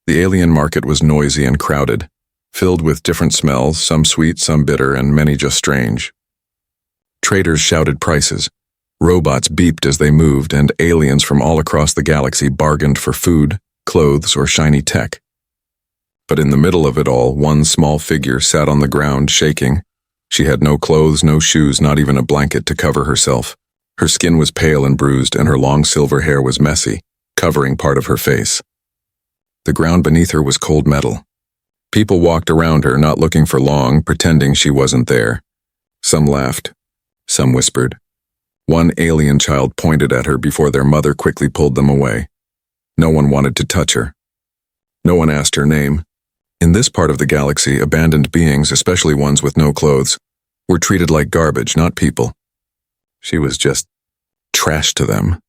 The alien market was noisy and crowded, filled with different smells, some sweet, some bitter, and many just strange. Traders shouted prices. Robots beeped as they moved, and aliens from all across the galaxy bargained for food, clothes, or shiny tech. But in the middle of it all, one small figure sat on the ground, shaking. She had no clothes, no shoes, not even a blanket to cover herself. Her skin was pale and bruised, and her long silver hair was messy, covering part of her face. The ground beneath her was cold metal. People walked around her, not looking for long, pretending she wasn't there. Some laughed. Some whispered. One alien child pointed at her before their mother quickly pulled them away. No one wanted to touch her. No one asked her name. In this part of the galaxy, abandoned beings, especially ones with no clothes, were treated like garbage, not people. She was just trash to them.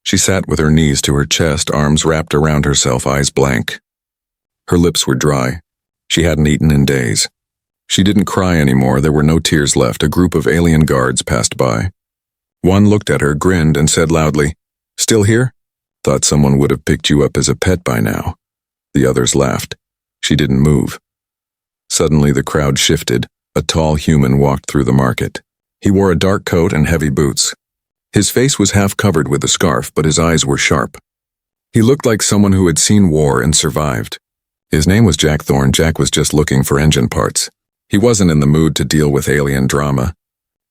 She sat with her knees to her chest, arms wrapped around herself, eyes blank. Her lips were dry. She hadn't eaten in days. She didn't cry anymore. There were no tears left. A group of alien guards passed by. One looked at her, grinned, and said loudly, "Still here? Thought someone would have picked you up as a pet by now." The others laughed. She didn't move. Suddenly the crowd shifted. A tall human walked through the market. He wore a dark coat and heavy boots. His face was half covered with a scarf, but his eyes were sharp. He looked like someone who had seen war and survived. His name was Jack Thorne. Jack was just looking for engine parts. He wasn't in the mood to deal with alien drama.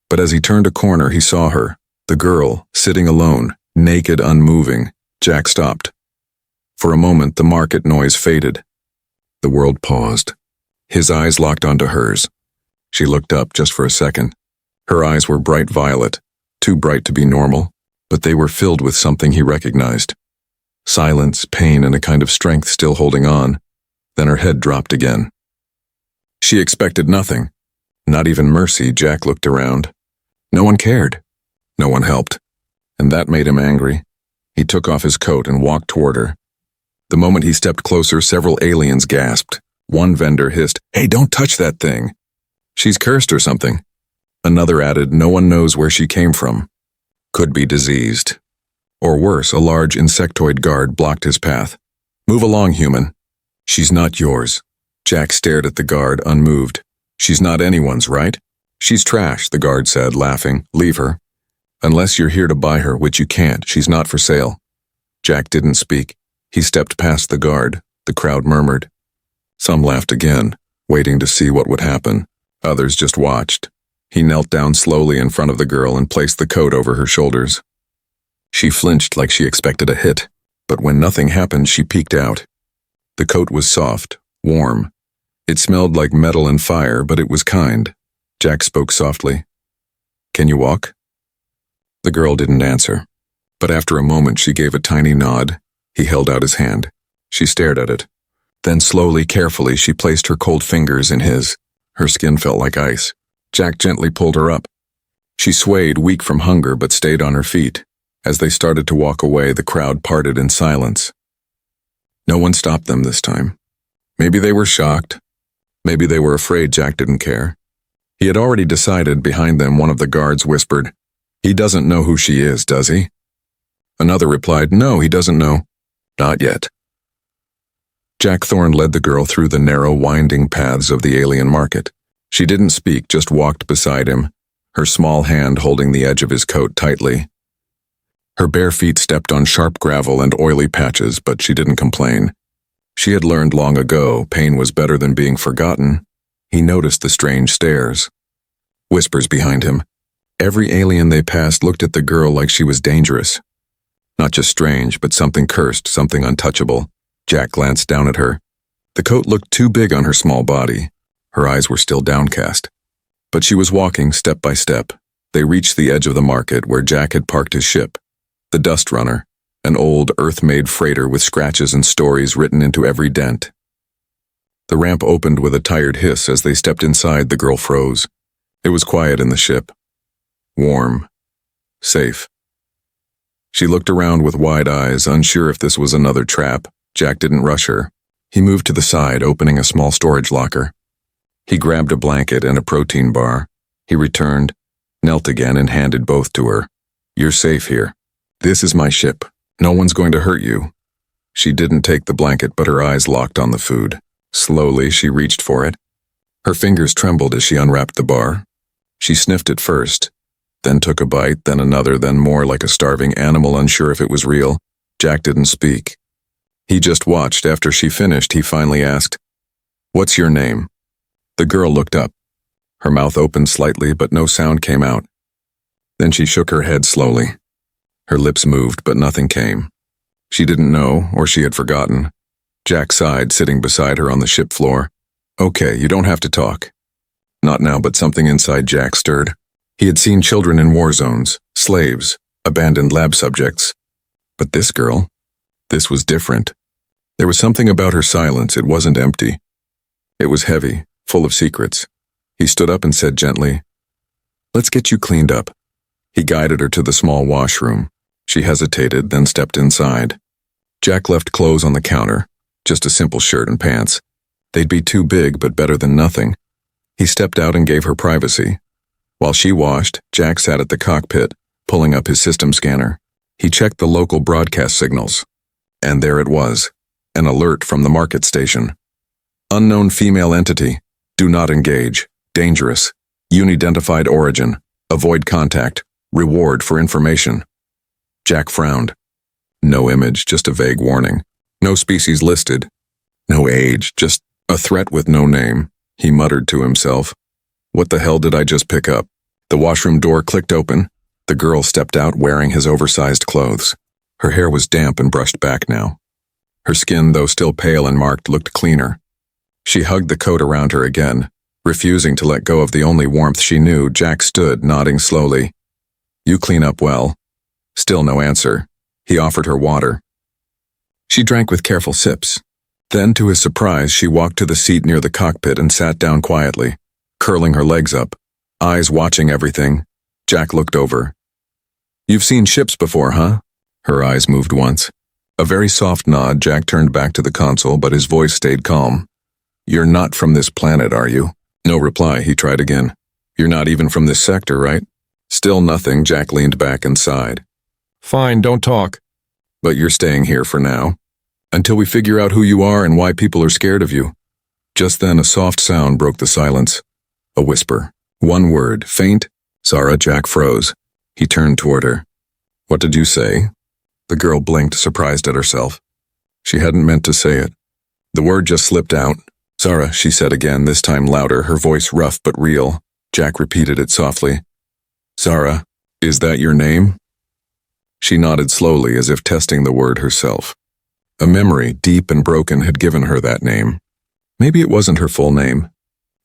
But as he turned a corner, he saw her, the girl, sitting alone, naked, unmoving. Jack stopped. For a moment, the market noise faded. The world paused. His eyes locked onto hers. She looked up just for a second. Her eyes were bright violet, too bright to be normal, but they were filled with something he recognized. Silence, pain, and a kind of strength still holding on. Then her head dropped again. She expected nothing. Not even mercy. Jack looked around. No one cared. No one helped. And that made him angry. He took off his coat and walked toward her. The moment he stepped closer, several aliens gasped. One vendor hissed, "Hey, don't touch that thing. She's cursed or something." Another added, "No one knows where she came from. Could be diseased." Or worse, a large insectoid guard blocked his path. "Move along, human." "She's not yours." Jack stared at the guard, unmoved. "She's not anyone's, right?" "She's trash," the guard said, laughing. "Leave her. Unless you're here to buy her, which you can't. She's not for sale." Jack didn't speak. He stepped past the guard. The crowd murmured. Some laughed again, waiting to see what would happen. Others just watched. He knelt down slowly in front of the girl and placed the coat over her shoulders. She flinched like she expected a hit, but when nothing happened, she peeked out. The coat was soft, warm. It smelled like metal and fire, but it was kind. Jack spoke softly. "Can you walk?" The girl didn't answer, but after a moment she gave a tiny nod. He held out his hand. She stared at it. Then slowly, carefully, she placed her cold fingers in his. Her skin felt like ice. Jack gently pulled her up. She swayed, weak from hunger, but stayed on her feet. As they started to walk away, the crowd parted in silence. No one stopped them this time. Maybe they were shocked. Maybe they were afraid. Jack didn't care. He had already decided. Behind them, one of the guards whispered, "He doesn't know who she is, does he?" Another replied, "No, he doesn't know." "Not yet." Jack Thorne led the girl through the narrow, winding paths of the alien market. She didn't speak, just walked beside him, her small hand holding the edge of his coat tightly. Her bare feet stepped on sharp gravel and oily patches, but she didn't complain. She had learned long ago pain was better than being forgotten. He noticed the strange stares. Whispers behind him. Every alien they passed looked at the girl like she was dangerous. Not just strange, but something cursed, something untouchable. Jack glanced down at her. The coat looked too big on her small body. Her eyes were still downcast. But she was walking step by step. They reached the edge of the market where Jack had parked his ship, the Dust Runner, an old Earth-made freighter with scratches and stories written into every dent. The ramp opened with a tired hiss. As they stepped inside, the girl froze. It was quiet in the ship. Warm. Safe. She looked around with wide eyes, unsure if this was another trap. Jack didn't rush her. He moved to the side, opening a small storage locker. He grabbed a blanket and a protein bar. He returned, knelt again, and handed both to her. "You're safe here. This is my ship. No one's going to hurt you." She didn't take the blanket, but her eyes locked on the food. Slowly, she reached for it. Her fingers trembled as she unwrapped the bar. She sniffed it first, then took a bite, then another, then more, like a starving animal unsure if it was real. Jack didn't speak. He just watched. After she finished, he finally asked, "What's your name?" The girl looked up. Her mouth opened slightly, but no sound came out. Then she shook her head slowly. Her lips moved, but nothing came. She didn't know, or she had forgotten. Jack sighed, sitting beside her on the ship floor. "Okay, you don't have to talk." Not now, but something inside Jack stirred. He had seen children in war zones, slaves, abandoned lab subjects. But this girl, this was different. There was something about her silence. It wasn't empty. It was heavy, full of secrets. He stood up and said gently, "Let's get you cleaned up." He guided her to the small washroom. She hesitated, then stepped inside. Jack left clothes on the counter, just a simple shirt and pants. They'd be too big, but better than nothing. He stepped out and gave her privacy. While she washed, Jack sat at the cockpit, pulling up his system scanner. He checked the local broadcast signals. And there it was, an alert from the market station. "Unknown female entity. Do not engage. Dangerous. Unidentified origin. Avoid contact. Reward for information." Jack frowned. No image, just a vague warning. No species listed. No age, just a threat with no name. He muttered to himself. What the hell did I just pick up? The washroom door clicked open. The girl stepped out wearing his oversized clothes. Her hair was damp and brushed back now. Her skin, though still pale and marked, looked cleaner. She hugged the coat around her again, refusing to let go of the only warmth she knew. Jack stood, nodding slowly. "You clean up well." Still no answer. He offered her water. She drank with careful sips. Then, to his surprise, she walked to the seat near the cockpit and sat down quietly, curling her legs up, eyes watching everything. Jack looked over. "You've seen ships before, huh?" Her eyes moved once. A very soft nod. Jack turned back to the console, but his voice stayed calm. "You're not from this planet, are you?" No reply. He tried again. "You're not even from this sector, right?" Still nothing. Jack leaned back and sighed. "Fine, don't talk. But you're staying here for now, until we figure out who you are and why people are scared of you." Just then a soft sound broke the silence. A whisper. One word, faint. "Zara." Jack froze. He turned toward her. "What did you say?" The girl blinked, surprised at herself. She hadn't meant to say it. The word just slipped out. "Zara," she said again, this time louder, her voice rough but real. Jack repeated it softly. "Zara, is that your name?" She nodded slowly, as if testing the word herself. A memory, deep and broken, had given her that name. Maybe it wasn't her full name.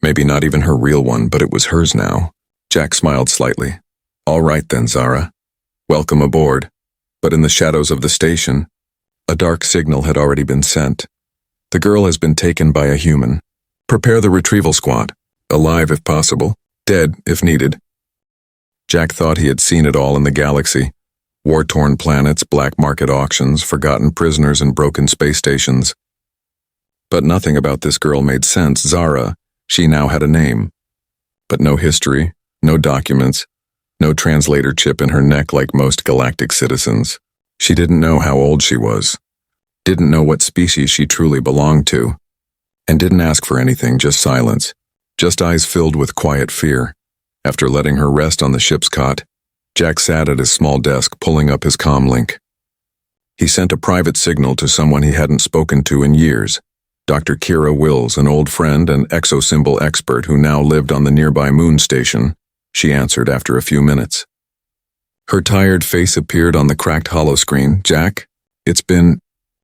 Maybe not even her real one, but it was hers now. Jack smiled slightly. "All right then, Zara. Welcome aboard." But in the shadows of the station, a dark signal had already been sent. "The girl has been taken by a human. Prepare the retrieval squad. Alive if possible, dead if needed." Jack thought he had seen it all in the galaxy. War-torn planets, black market auctions, forgotten prisoners, and broken space stations. But nothing about this girl made sense. Zara, she now had a name. But no history, no documents, no translator chip in her neck like most galactic citizens. She didn't know how old she was, didn't know what species she truly belonged to, and didn't ask for anything, just silence, just eyes filled with quiet fear. After letting her rest on the ship's cot, Jack sat at his small desk, pulling up his comm link. He sent a private signal to someone he hadn't spoken to in years, Dr. Kira Wills, an old friend and exosymbol expert who now lived on the nearby moon station. She answered after a few minutes. Her tired face appeared on the cracked holoscreen. "Jack, it's been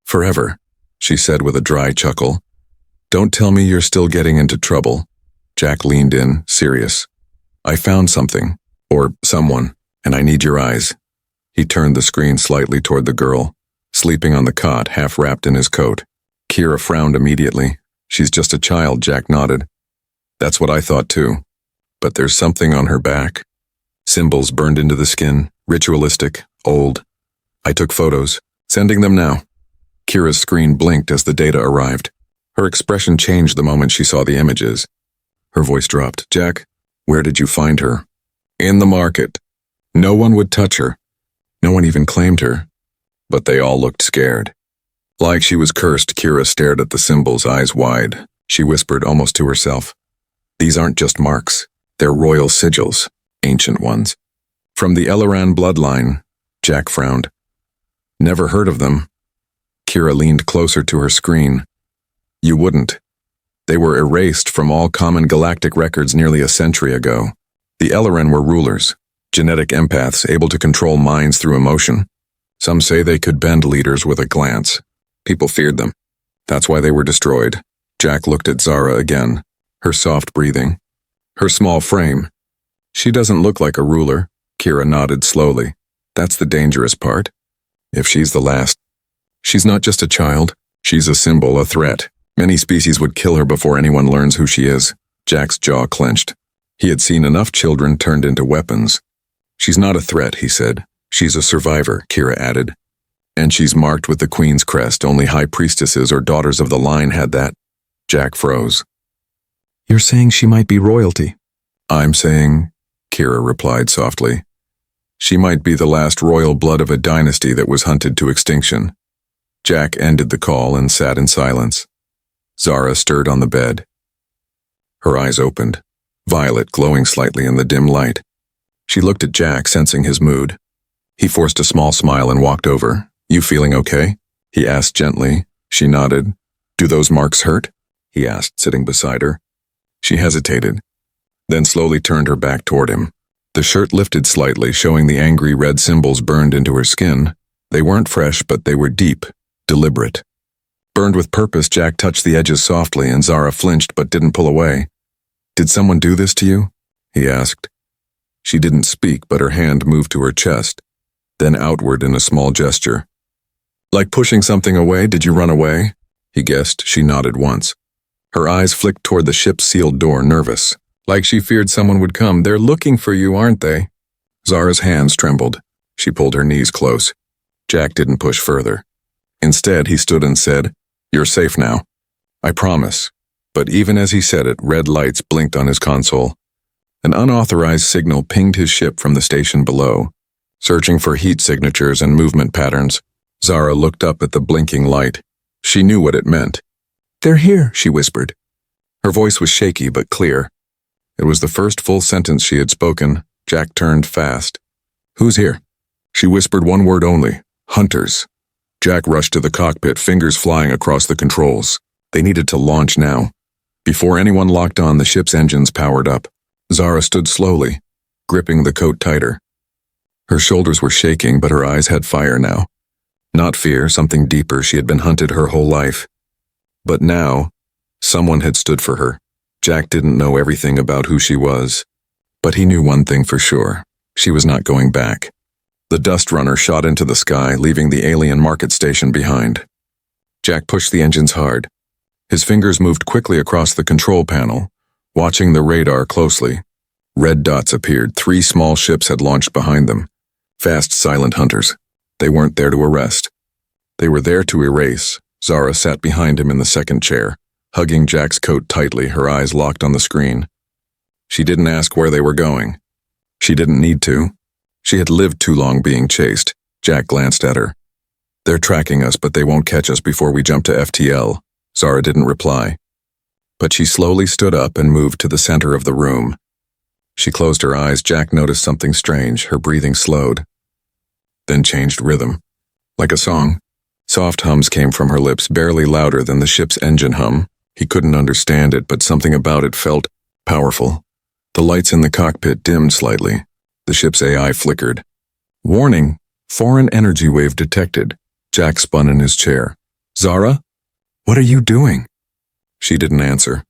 forever," she said with a dry chuckle. "Don't tell me you're still getting into trouble." Jack leaned in, serious. "I found something, or someone, and I need your eyes." He turned the screen slightly toward the girl, sleeping on the cot, half wrapped in his coat. Kira frowned immediately. "She's just a child," Jack nodded. "That's what I thought too. But there's something on her back. Symbols burned into the skin, ritualistic, old. I took photos, sending them now." Kira's screen blinked as the data arrived. Her expression changed the moment she saw the images. Her voice dropped. "Jack, where did you find her?" "In the market. No one would touch her. No one even claimed her. But they all looked scared. Like she was cursed, Kira stared at the symbols, eyes wide. She whispered almost to herself, "These aren't just marks. They're royal sigils, ancient ones. From the Elleran bloodline." Jack frowned. "Never heard of them." Kira leaned closer to her screen. "You wouldn't. They were erased from all common galactic records nearly a century ago. The Elleran were rulers, genetic empaths able to control minds through emotion. Some say they could bend leaders with a glance. People feared them. That's why they were destroyed." Jack looked at Zara again, her soft breathing, her small frame. "She doesn't look like a ruler." Kira nodded slowly. "That's the dangerous part. If she's the last. She's not just a child. She's a symbol, a threat. Many species would kill her before anyone learns who she is." Jack's jaw clenched. He had seen enough children turned into weapons. "She's not a threat," he said. "She's a survivor," Kira added. "And she's marked with the Queen's crest. Only high priestesses or daughters of the line had that." Jack froze. "You're saying she might be royalty?" "I'm saying," Kira replied softly, "she might be the last royal blood of a dynasty that was hunted to extinction." Jack ended the call and sat in silence. Zara stirred on the bed. Her eyes opened, violet glowing slightly in the dim light. She looked at Jack, sensing his mood. He forced a small smile and walked over. "You feeling okay?" he asked gently. She nodded. "Do those marks hurt?" he asked, sitting beside her. She hesitated, then slowly turned her back toward him. The shirt lifted slightly, showing the angry red symbols burned into her skin. They weren't fresh, but they were deep, deliberate. Burned with purpose, Jack touched the edges softly, and Zara flinched but didn't pull away. "Did someone do this to you?" he asked. She didn't speak, but her hand moved to her chest, then outward in a small gesture. "Like pushing something away? Did you run away?" he guessed. She nodded once. Her eyes flicked toward the ship's sealed door, nervous. Like she feared someone would come. "They're looking for you, aren't they?" Zara's hands trembled. She pulled her knees close. Jack didn't push further. Instead, he stood and said, "You're safe now. I promise." But even as he said it, red lights blinked on his console. An unauthorized signal pinged his ship from the station below. Searching for heat signatures and movement patterns, Zara looked up at the blinking light. She knew what it meant. "They're here," she whispered. Her voice was shaky but clear. It was the first full sentence she had spoken. Jack turned fast. "Who's here?" She whispered one word only. "Hunters." Jack rushed to the cockpit, fingers flying across the controls. They needed to launch now. Before anyone locked on, the ship's engines powered up. Zara stood slowly, gripping the coat tighter. Her shoulders were shaking, but her eyes had fire now. Not fear, something deeper. She had been hunted her whole life. But now, someone had stood for her. Jack didn't know everything about who she was, but he knew one thing for sure. She was not going back. The dust runner shot into the sky, leaving the alien market station behind. Jack pushed the engines hard. His fingers moved quickly across the control panel, watching the radar closely. Red dots appeared. 3 small ships had launched behind them. Fast, silent hunters. They weren't there to arrest. They were there to erase. Zara sat behind him in the second chair, hugging Jack's coat tightly, her eyes locked on the screen. She didn't ask where they were going. She didn't need to. She had lived too long being chased. Jack glanced at her. "They're tracking us, but they won't catch us before we jump to FTL." Zara didn't reply. But she slowly stood up and moved to the center of the room. She closed her eyes. Jack noticed something strange. Her breathing slowed, then changed rhythm. Like a song. Soft hums came from her lips, barely louder than the ship's engine hum. He couldn't understand it, but something about it felt powerful. The lights in the cockpit dimmed slightly. The ship's AI flickered. "Warning! Foreign energy wave detected." Jack spun in his chair. "Zara? What are you doing?" She didn't answer.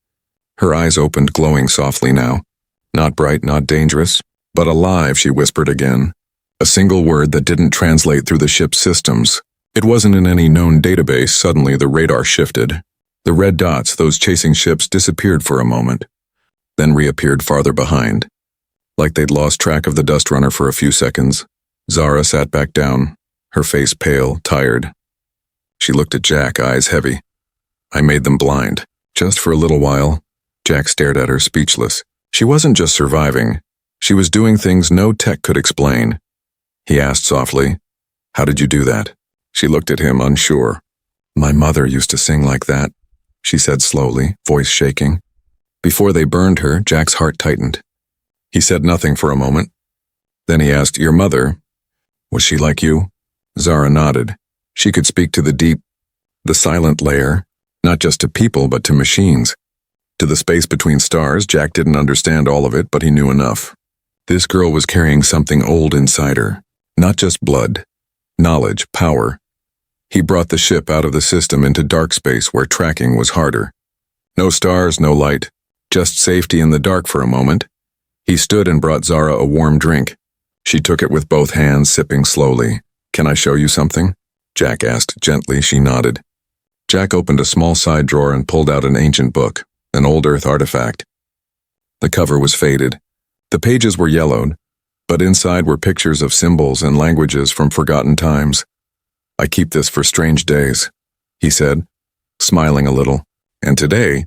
Her eyes opened, glowing softly now. Not bright, not dangerous, but alive, she whispered again. A single word that didn't translate through the ship's systems. It wasn't in any known database. Suddenly, the radar shifted. The red dots, those chasing ships, disappeared for a moment, then reappeared farther behind. Like they'd lost track of the dust runner for a few seconds. Zara sat back down, her face pale, tired. She looked at Jack, eyes heavy. "I made them blind. Just for a little while." Jack stared at her, speechless. She wasn't just surviving. She was doing things no tech could explain. He asked softly, "How did you do that?" She looked at him, unsure. My mother used to sing like that, she said slowly, voice shaking. Before they burned her, Jack's heart tightened. He said nothing for a moment. Then he asked, "Your mother, was she like you?" Zara nodded. She could speak to the deep, the silent layer, not just to people but to machines. To the space between stars, Jack didn't understand all of it, but he knew enough. This girl was carrying something old inside her, not just blood, knowledge, power. He brought the ship out of the system into dark space where tracking was harder. No stars, no light, just safety in the dark for a moment. He stood and brought Zara a warm drink. She took it with both hands, sipping slowly. "Can I show you something?" Jack asked gently. She nodded. Jack opened a small side drawer and pulled out an ancient book, an old Earth artifact. The cover was faded. The pages were yellowed, but inside were pictures of symbols and languages from forgotten times. "I keep this for strange days," he said, smiling a little. And today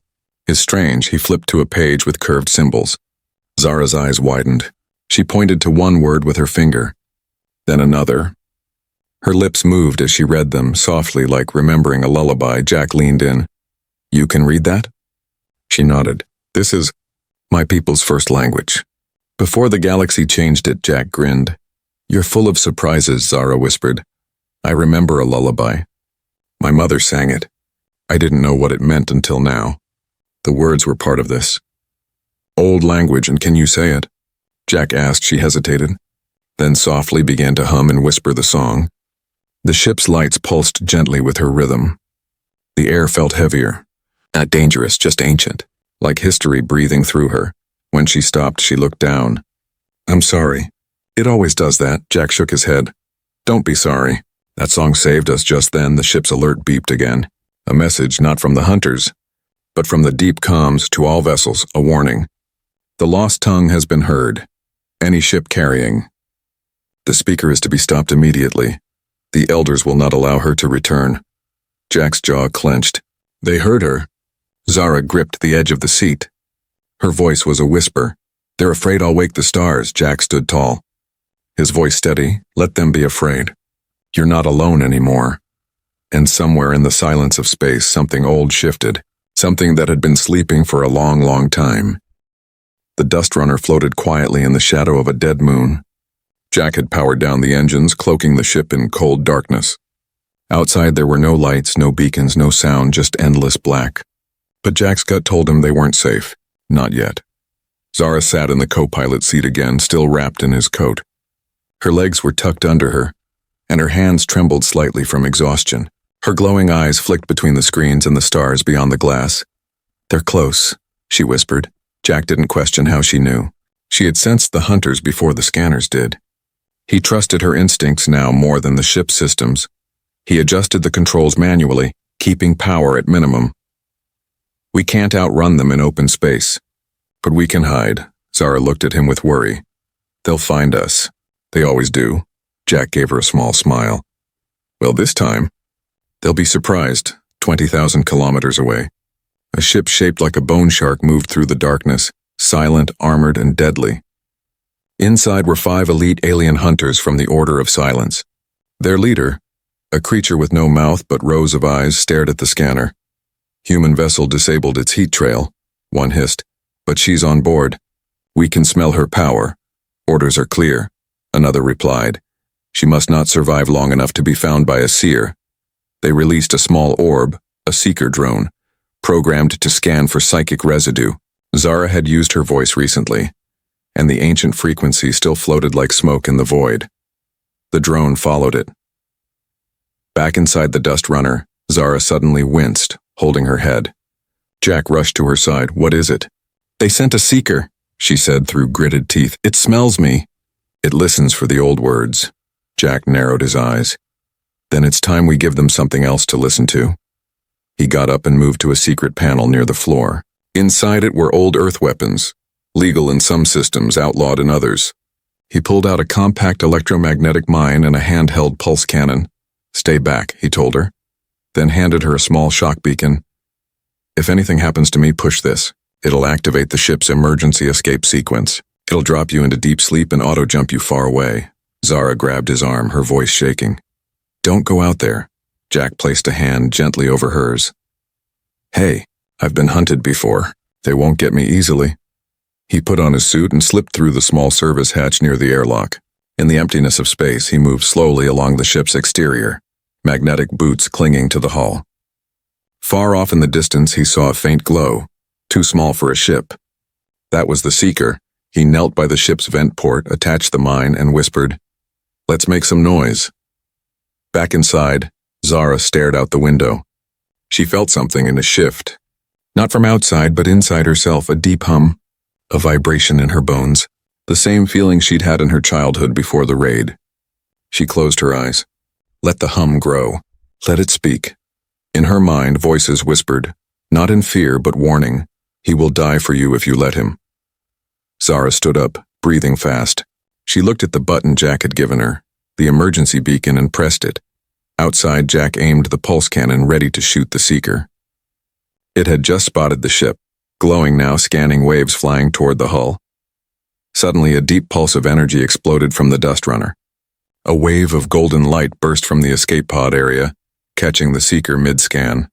is strange. He flipped to a page with curved symbols. Zara's eyes widened. She pointed to one word with her finger, then another. Her lips moved as she read them, softly like remembering a lullaby. Jack leaned in. "You can read that?" She nodded. "This is my people's first language. Before the galaxy changed it," Jack grinned. "You're full of surprises," Zara whispered. "I remember a lullaby. My mother sang it. I didn't know what it meant until now. The words were part of this. Old language, and can you say it?" Jack asked. She hesitated, then softly began to hum and whisper the song. The ship's lights pulsed gently with her rhythm. The air felt heavier, not dangerous, just ancient, like history breathing through her. When she stopped, she looked down. "I'm sorry. It always does that." Jack shook his head. "Don't be sorry. That song saved us." Just then, the ship's alert beeped again. A message not from the hunters, but from the deep comms to all vessels, a warning. "The lost tongue has been heard. Any ship carrying. The speaker is to be stopped immediately. The elders will not allow her to return." Jack's jaw clenched. "They heard her." Zara gripped the edge of the seat. Her voice was a whisper. "They're afraid I'll wake the stars." Jack stood tall, his voice steady. "Let them be afraid. You're not alone anymore." And somewhere in the silence of space, something old shifted, something that had been sleeping for a long, long time. The dust runner floated quietly in the shadow of a dead moon. Jack had powered down the engines, cloaking the ship in cold darkness. Outside there were no lights, no beacons, no sound, just endless black. But Jack's gut told him they weren't safe. Not yet. Zara sat in the co-pilot seat again, still wrapped in his coat. Her legs were tucked under her, and her hands trembled slightly from exhaustion. Her glowing eyes flicked between the screens and the stars beyond the glass. "They're close," she whispered. Jack didn't question how she knew. She had sensed the hunters before the scanners did. He trusted her instincts now more than the ship's systems. He adjusted the controls manually, keeping power at minimum. "We can't outrun them in open space. But we can hide." Zara looked at him with worry. "They'll find us. They always do." Jack gave her a small smile. "Well, this time, they'll be surprised, 20,000 kilometers away." A ship shaped like a bone shark moved through the darkness, silent, armored, and deadly. Inside were 5 elite alien hunters from the Order of Silence. Their leader, a creature with no mouth but rows of eyes, stared at the scanner. "Human vessel disabled its heat trail," one hissed. "But she's on board. We can smell her power. Orders are clear," another replied. "She must not survive long enough to be found by a seer." They released a small orb, a seeker drone, programmed to scan for psychic residue. Zara had used her voice recently, and the ancient frequency still floated like smoke in the void. The drone followed it. Back inside the dust runner, Zara suddenly winced, holding her head. Jack rushed to her side. "What is it?" "They sent a seeker," she said through gritted teeth. "It smells me." "It listens for the old words." Jack narrowed his eyes. "Then it's time we give them something else to listen to." He got up and moved to a secret panel near the floor. Inside it were old Earth weapons, legal in some systems, outlawed in others. He pulled out a compact electromagnetic mine and a handheld pulse cannon. "Stay back," he told her, then handed her a small shock beacon. "If anything happens to me, push this. It'll activate the ship's emergency escape sequence. It'll drop you into deep sleep and auto-jump you far away." Zara grabbed his arm, her voice shaking. "Don't go out there. Jack placed a hand gently over hers. Hey, I've been hunted before. They won't get me easily. He put on his suit and slipped through the small service hatch near the airlock. In the emptiness of space, he moved slowly along the ship's exterior, magnetic boots clinging to the hull. Far off in the distance, he saw a faint glow, too small for a ship. That was the Seeker. He knelt by the ship's vent port, attached the mine, and whispered, "Let's make some noise." Back inside, Zara stared out the window. She felt something in a shift. Not from outside, but inside herself, a deep hum, a vibration in her bones, the same feeling she'd had in her childhood before the raid. She closed her eyes. Let the hum grow. Let it speak. In her mind, voices whispered, not in fear, but warning. He will die for you if you let him. Zara stood up, breathing fast. She looked at the button Jack had given her, the emergency beacon, and pressed it. Outside, Jack aimed the pulse cannon ready to shoot the Seeker. It had just spotted the ship, glowing now, scanning waves flying toward the hull. Suddenly, a deep pulse of energy exploded from the dust runner. A wave of golden light burst from the escape pod area, catching the Seeker mid-scan.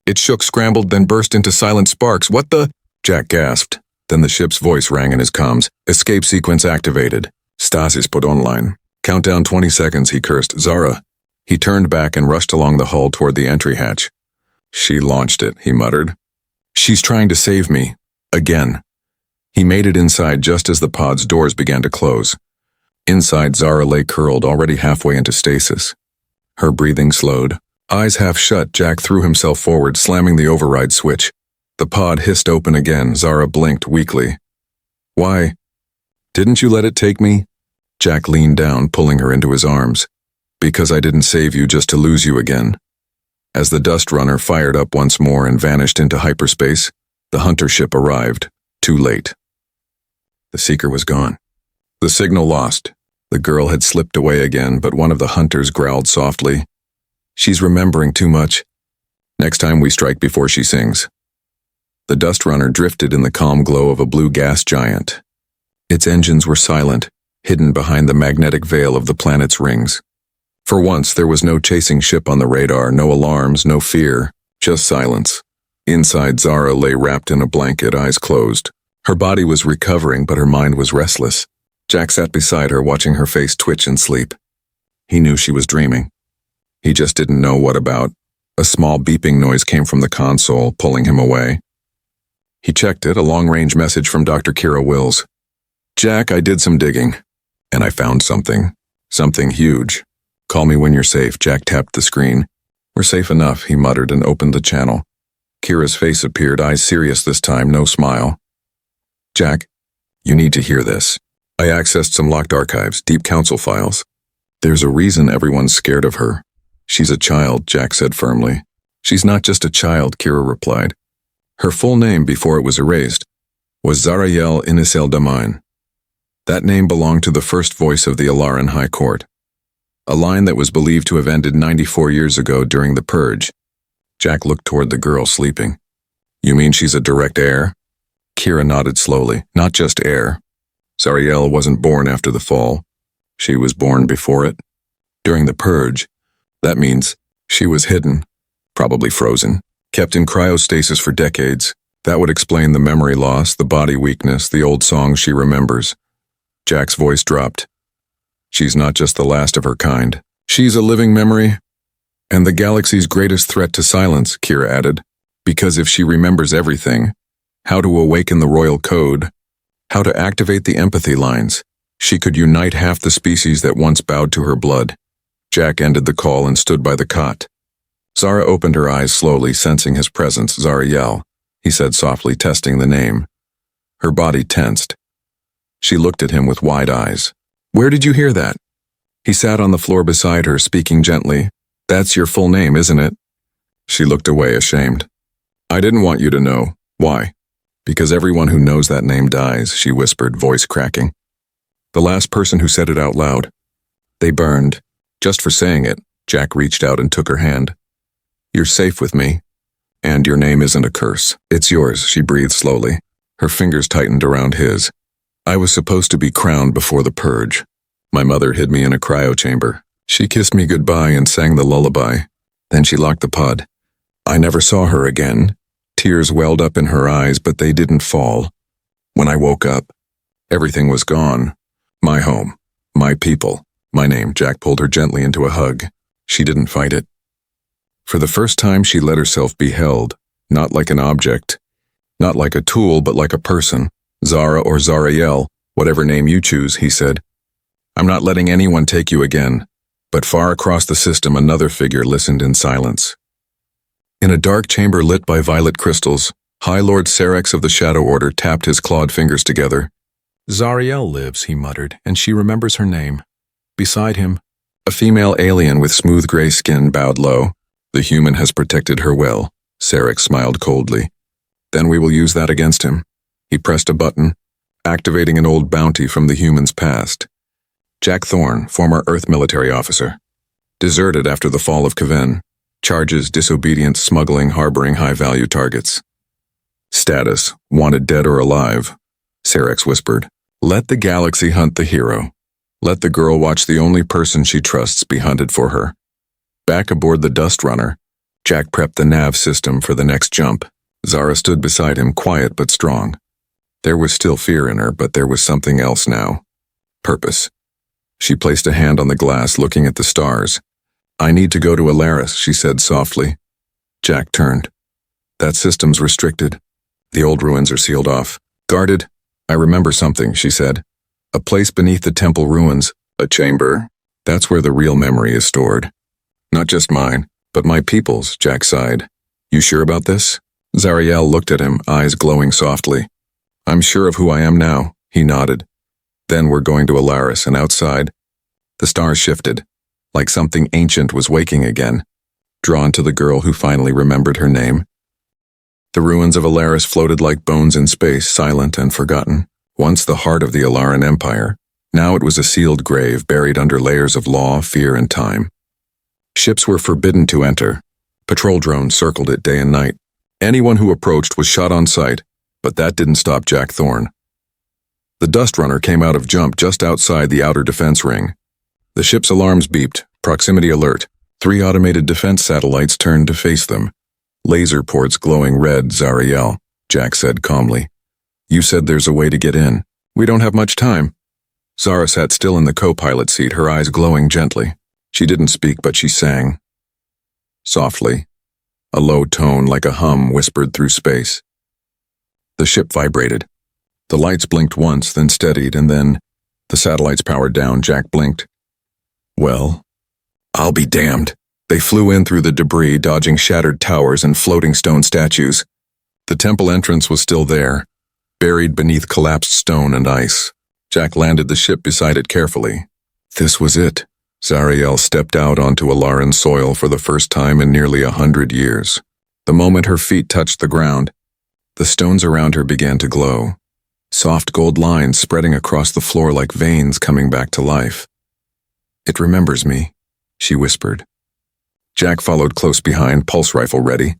It shook, scrambled, then burst into silent sparks. What the? Jack gasped. Then the ship's voice rang in his comms. Escape sequence activated. Stasis put online. Countdown 20 seconds, he cursed. Zara. He turned back and rushed along the hull toward the entry hatch. She launched it, he muttered. She's trying to save me. Again. He made it inside just as the pod's doors began to close. Inside, Zara lay curled, already halfway into stasis. Her breathing slowed. Eyes half shut, Jack threw himself forward, slamming the override switch. The pod hissed open again. Zara blinked weakly. Why? Didn't you let it take me? Jack leaned down, pulling her into his arms. Because I didn't save you just to lose you again. As the dust runner fired up once more and vanished into hyperspace, the hunter ship arrived, too late. The Seeker was gone. The signal lost. The girl had slipped away again, but one of the hunters growled softly. She's remembering too much. Next time we strike before she sings. The dust runner drifted in the calm glow of a blue gas giant. Its engines were silent, hidden behind the magnetic veil of the planet's rings. For once, there was no chasing ship on the radar, no alarms, no fear, just silence. Inside, Zara lay wrapped in a blanket, eyes closed. Her body was recovering, but her mind was restless. Jack sat beside her, watching her face twitch in sleep. He knew she was dreaming. He just didn't know what about. A small beeping noise came from the console, pulling him away. He checked it, a long-range message from Dr. Kira Wills. Jack, I did some digging, and I found something. Something huge. Call me when you're safe. Jack tapped the screen. We're safe enough, he muttered and opened the channel. Kira's face appeared, eyes serious this time, no smile. Jack, you need to hear this. I accessed some locked archives, deep council files. There's a reason everyone's scared of her. She's a child, Jack said firmly. She's not just a child, Kira replied. Her full name, before it was erased, was Zarael Inisel Damine. That name belonged to the first voice of the Alaran High Court. A line that was believed to have ended 94 years ago during the Purge. Jack looked toward the girl sleeping. You mean she's a direct heir? Kira nodded slowly. Not just heir. Zarael wasn't born after the fall. She was born before it. During the Purge. That means she was hidden, probably frozen, kept in cryostasis for decades. That would explain the memory loss, the body weakness, the old songs she remembers. Jack's voice dropped. She's not just the last of her kind. She's a living memory, and the galaxy's greatest threat to silence, Kira added. Because if she remembers everything, how to awaken the royal code, how to activate the empathy lines, she could unite half the species that once bowed to her blood. Jack ended the call and stood by the cot. Zara opened her eyes slowly, sensing his presence. Zarael, he said softly, testing the name. Her body tensed. She looked at him with wide eyes. Where did you hear that? He sat on the floor beside her, speaking gently. That's your full name, isn't it? She looked away, ashamed. I didn't want you to know. Why? Because everyone who knows that name dies, she whispered, voice cracking. The last person who said it out loud. They burned. Just for saying it, Jack reached out and took her hand. You're safe with me. And your name isn't a curse. It's yours, she breathed slowly. Her fingers tightened around his. I was supposed to be crowned before the Purge. My mother hid me in a cryo chamber. She kissed me goodbye and sang the lullaby. Then she locked the pod. I never saw her again. Tears welled up in her eyes, but they didn't fall. When I woke up, everything was gone. My home, my people, my name. Jack pulled her gently into a hug. She didn't fight it. For the first time, she let herself be held, not like an object, not like a tool, but like a person. Zara or Zariel, whatever name you choose, he said. I'm not letting anyone take you again. But far across the system, another figure listened in silence. In a dark chamber lit by violet crystals, High Lord Serex of the Shadow Order tapped his clawed fingers together. Zariel lives, he muttered, and she remembers her name. Beside him, a female alien with smooth gray skin bowed low. The human has protected her well, Serex smiled coldly. Then we will use that against him. He pressed a button, activating an old bounty from the human's past. Jack Thorne, former Earth military officer. Deserted after the fall of Kaven. Charges: disobedience, smuggling, harboring high-value targets. Status: wanted dead or alive. Serex whispered. Let the galaxy hunt the hero. Let the girl watch the only person she trusts be hunted for her. Back aboard the Dust Runner, Jack prepped the nav system for the next jump. Zara stood beside him, quiet but strong. There was still fear in her, but there was something else now. Purpose. She placed a hand on the glass, looking at the stars. I need to go to Alaris, she said softly. Jack turned. That system's restricted. The old ruins are sealed off. Guarded. I remember something, she said. A place beneath the temple ruins. A chamber. That's where the real memory is stored. Not just mine, but my people's, Jack sighed. You sure about this? Zariel looked at him, eyes glowing softly. I'm sure of who I am now, he nodded. Then we're going to Alaris, and outside. The stars shifted, like something ancient was waking again, drawn to the girl who finally remembered her name. The ruins of Alaris floated like bones in space, silent and forgotten. Once the heart of the Alaran Empire, now it was a sealed grave buried under layers of law, fear, and time. Ships were forbidden to enter. Patrol drones circled it day and night. Anyone who approached was shot on sight, but that didn't stop Jack Thorne. The Dust Runner came out of jump just outside the outer defense ring. The ship's alarms beeped, proximity alert. 3 automated defense satellites turned to face them. Laser ports glowing red. Zariel, Jack said calmly. You said there's a way to get in. We don't have much time. Zara sat still in the co-pilot seat, her eyes glowing gently. She didn't speak, but she sang. Softly. A low tone like a hum whispered through space. The ship vibrated. The lights blinked once, then steadied, and then the satellites powered down. Jack blinked. Well, I'll be damned. They flew in through the debris, dodging shattered towers and floating stone statues. The temple entrance was still there, buried beneath collapsed stone and ice. Jack landed the ship beside it carefully. This was it. Zariel stepped out onto Alaran soil for the first time in nearly 100 years. The moment her feet touched the ground, the stones around her began to glow. Soft gold lines spreading across the floor like veins coming back to life. It remembers me, she whispered. Jack followed close behind, pulse rifle ready,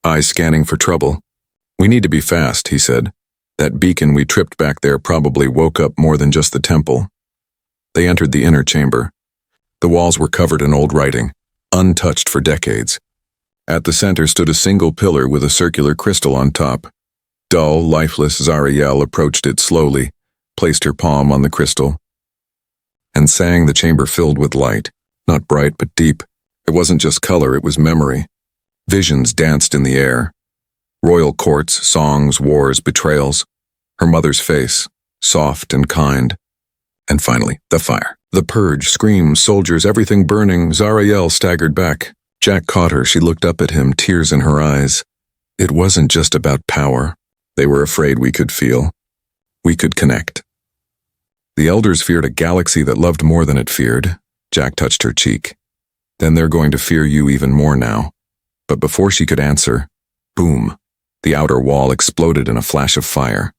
eyes scanning for trouble. We need to be fast, he said. That beacon we tripped back there probably woke up more than just the temple. They entered the inner chamber. The walls were covered in old writing, untouched for decades. At the center stood a single pillar with a circular crystal on top. Dull, lifeless Zariel approached it slowly, placed her palm on the crystal, and sang. The chamber filled with light, not bright but deep. It wasn't just color, it was memory. Visions danced in the air. Royal courts, songs, wars, betrayals. Her mother's face, soft and kind. And finally, the fire. The purge, screams, soldiers, everything burning. Zariel staggered back. Jack caught her. She looked up at him, tears in her eyes. It wasn't just about power. They were afraid we could feel. We could connect. The elders feared a galaxy that loved more than it feared. Jack touched her cheek. Then they're going to fear you even more now. But before she could answer, boom, the outer wall exploded in a flash of fire.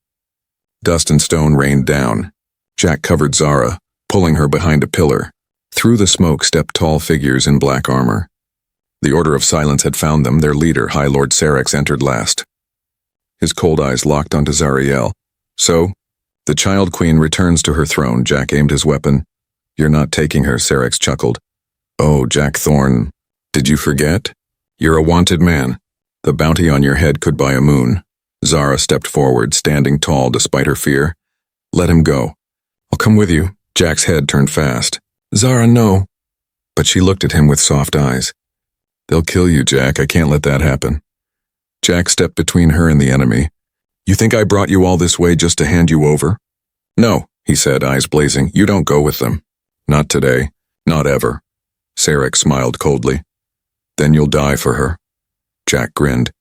Dust and stone rained down. Jack covered Zara, pulling her behind a pillar. Through the smoke stepped tall figures in black armor. The Order of Silence had found them. Their leader, High Lord Serex, entered last. His cold eyes locked onto Zariel. So, the Child Queen returns to her throne. Jack aimed his weapon. You're not taking her, Serex chuckled. Oh, Jack Thorne. Did you forget? You're a wanted man. The bounty on your head could buy a moon. Zara stepped forward, standing tall despite her fear. Let him go. I'll come with you. Jack's head turned fast. Zara, no. But she looked at him with soft eyes. They'll kill you, Jack. I can't let that happen. Jack stepped between her and the enemy. You think I brought you all this way just to hand you over? No, he said, eyes blazing. You don't go with them. Not today. Not ever. Sarek smiled coldly. Then you'll die for her. Jack grinned.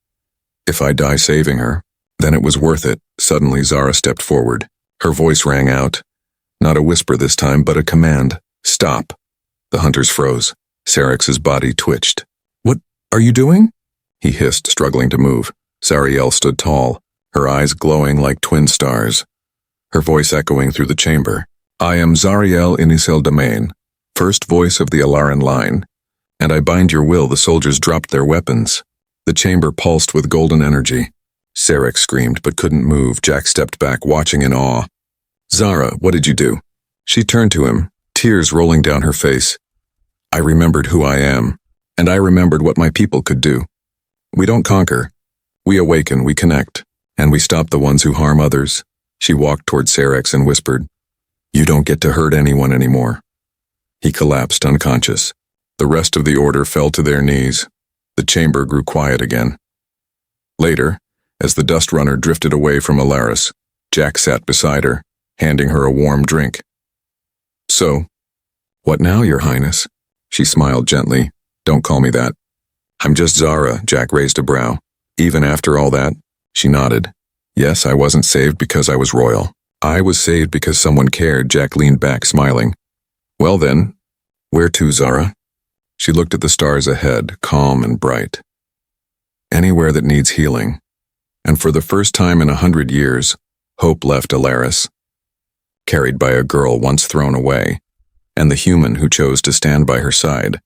If I die saving her, then it was worth it. Suddenly Zara stepped forward. Her voice rang out. Not a whisper this time, but a command. Stop. The hunters froze. Sarek's body twitched. What are you doing? He hissed, struggling to move. Zariel stood tall, her eyes glowing like twin stars. Her voice echoing through the chamber. I am Zariel Inisel Domain, first voice of the Alaran line. And I bind your will. The soldiers dropped their weapons. The chamber pulsed with golden energy. Sarek screamed but couldn't move. Jack stepped back, watching in awe. Zara, what did you do? She turned to him, tears rolling down her face. I remembered who I am, and I remembered what my people could do. We don't conquer. We awaken, we connect, and we stop the ones who harm others. She walked toward Sarek and whispered, You don't get to hurt anyone anymore. He collapsed unconscious. The rest of the order fell to their knees. The chamber grew quiet again. Later, as the dust runner drifted away from Alaris, Jack sat beside her, handing her a warm drink. So, what now, Your Highness? She smiled gently. Don't call me that. I'm just Zara. Jack raised a brow. Even after all that? She nodded. Yes, I wasn't saved because I was royal. I was saved because someone cared. Jack leaned back, smiling. Well then, where to, Zara? She looked at the stars ahead, calm and bright. Anywhere that needs healing. And for the first time in 100 years, hope left Alaris, carried by a girl once thrown away, and the human who chose to stand by her side.